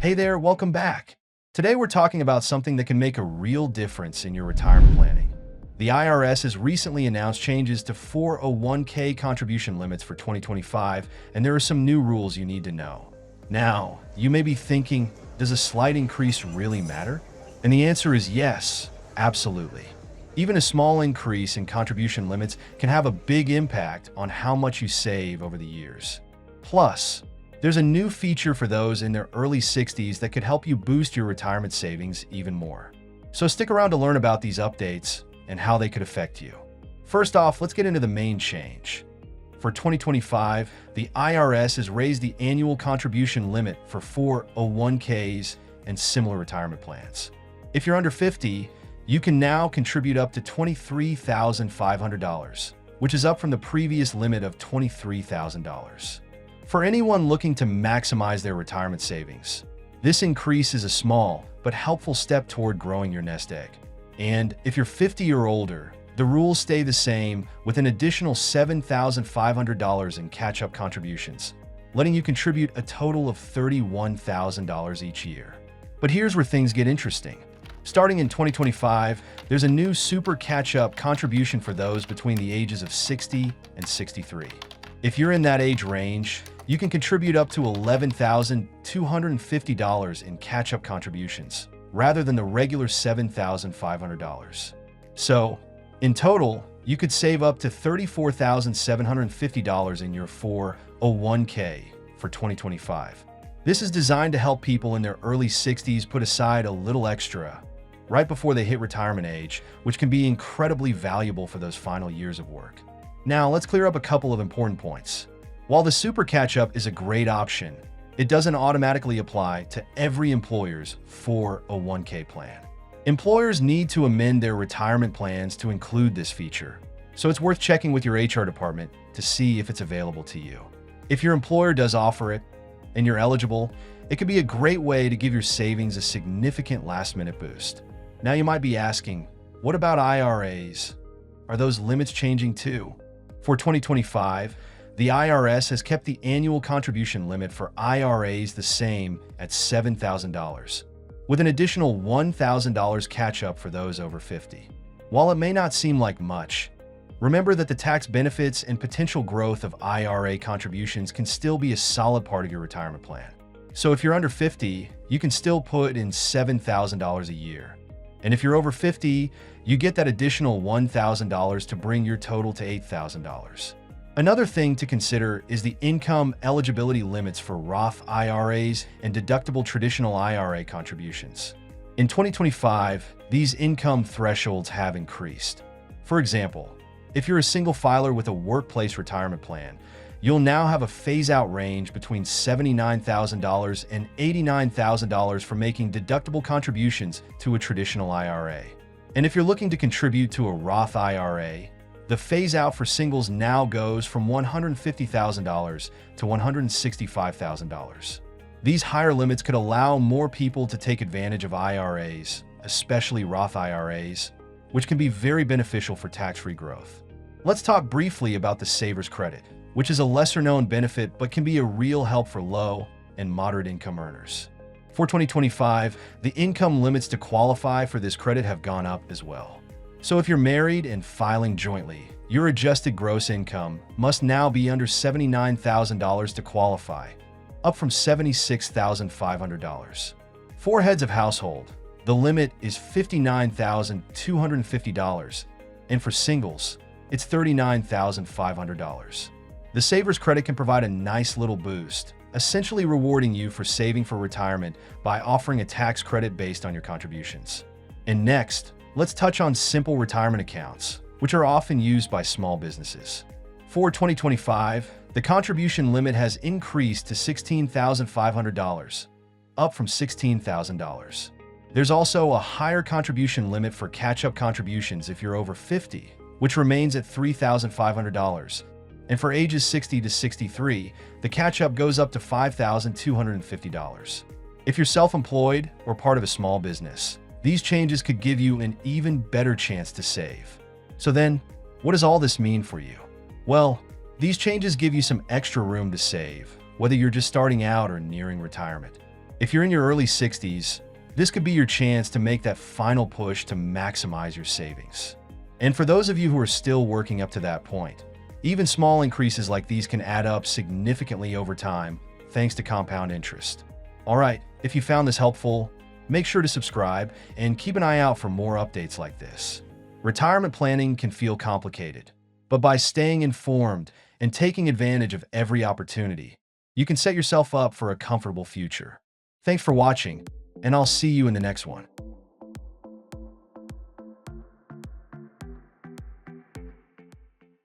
Hey there, welcome back. Today we're talking about something that can make a real difference in your retirement planning. The IRS has recently announced changes to 401k contribution limits for 2025, and there are some new rules you need to know. Now, you may be thinking, does a slight increase really matter? And the answer is yes, absolutely. Even a small increase in contribution limits can have a big impact on how much you save over the years. Plus, there's a new feature for those in their early 60s that could help you boost your retirement savings even more. So stick around to learn about these updates and how they could affect you. First off, let's get into the main change. For 2025, the IRS has raised the annual contribution limit for 401ks and similar retirement plans. If you're under 50, you can now contribute up to $23,500, which is up from the previous limit of $23,000. For anyone looking to maximize their retirement savings, this increase is a small but helpful step toward growing your nest egg. And if you're 50 or older, the rules stay the same with an additional $7,500 in catch-up contributions, letting you contribute a total of $31,000 each year. But here's where things get interesting. Starting in 2025, there's a new super catch-up contribution for those between the ages of 60 and 63. If you're in that age range, you can contribute up to $11,250 in catch-up contributions, rather than the regular $7,500. So, in total, you could save up to $34,750 in your 401k for 2025. This is designed to help people in their early 60s put aside a little extra right before they hit retirement age, which can be incredibly valuable for those final years of work. Now, let's clear up a couple of important points. While the Super Catch-Up is a great option, it doesn't automatically apply to every employer's 401k plan. Employers need to amend their retirement plans to include this feature, so it's worth checking with your HR department to see if it's available to you. If your employer does offer it and you're eligible, it could be a great way to give your savings a significant last-minute boost. Now you might be asking, what about IRAs? Are those limits changing too? For 2025, the IRS has kept the annual contribution limit for IRAs the same at $7,000, with an additional $1,000 catch-up for those over 50. While it may not seem like much, remember that the tax benefits and potential growth of IRA contributions can still be a solid part of your retirement plan. So if you're under 50, you can still put in $7,000 a year. And if you're over 50, you get that additional $1,000 to bring your total to $8,000. Another thing to consider is the income eligibility limits for Roth IRAs and deductible traditional IRA contributions. In 2025, these income thresholds have increased. For example, if you're a single filer with a workplace retirement plan, you'll now have a phase-out range between $79,000 and $89,000 for making deductible contributions to a traditional IRA. And if you're looking to contribute to a Roth IRA, the phase-out for singles now goes from $150,000 to $165,000. These higher limits could allow more people to take advantage of IRAs, especially Roth IRAs, which can be very beneficial for tax-free growth. Let's talk briefly about the Saver's Credit, which is a lesser-known benefit but can be a real help for low and moderate income earners. For 2025, the income limits to qualify for this credit have gone up as well. So if you're married and filing jointly, your adjusted gross income must now be under $79,000 to qualify, up from $76,500. For heads of household, the limit is $59,250, and for singles, it's $39,500. The Saver's Credit can provide a nice little boost, essentially rewarding you for saving for retirement by offering a tax credit based on your contributions. And next, let's touch on simple retirement accounts, which are often used by small businesses. For 2025, the contribution limit has increased to $16,500, up from $16,000. There's also a higher contribution limit for catch-up contributions if you're over 50, which remains at $3,500. And for ages 60 to 63, the catch-up goes up to $5,250. If you're self-employed or part of a small business, these changes could give you an even better chance to save. So then, what does all this mean for you? Well, these changes give you some extra room to save, whether you're just starting out or nearing retirement. If you're in your early 60s, this could be your chance to make that final push to maximize your savings. And for those of you who are still working up to that point, even small increases like these can add up significantly over time thanks to compound interest. All right, if you found this helpful, make sure to subscribe and keep an eye out for more updates like this. Retirement planning can feel complicated, but by staying informed and taking advantage of every opportunity, you can set yourself up for a comfortable future. Thanks for watching, and I'll see you in the next one.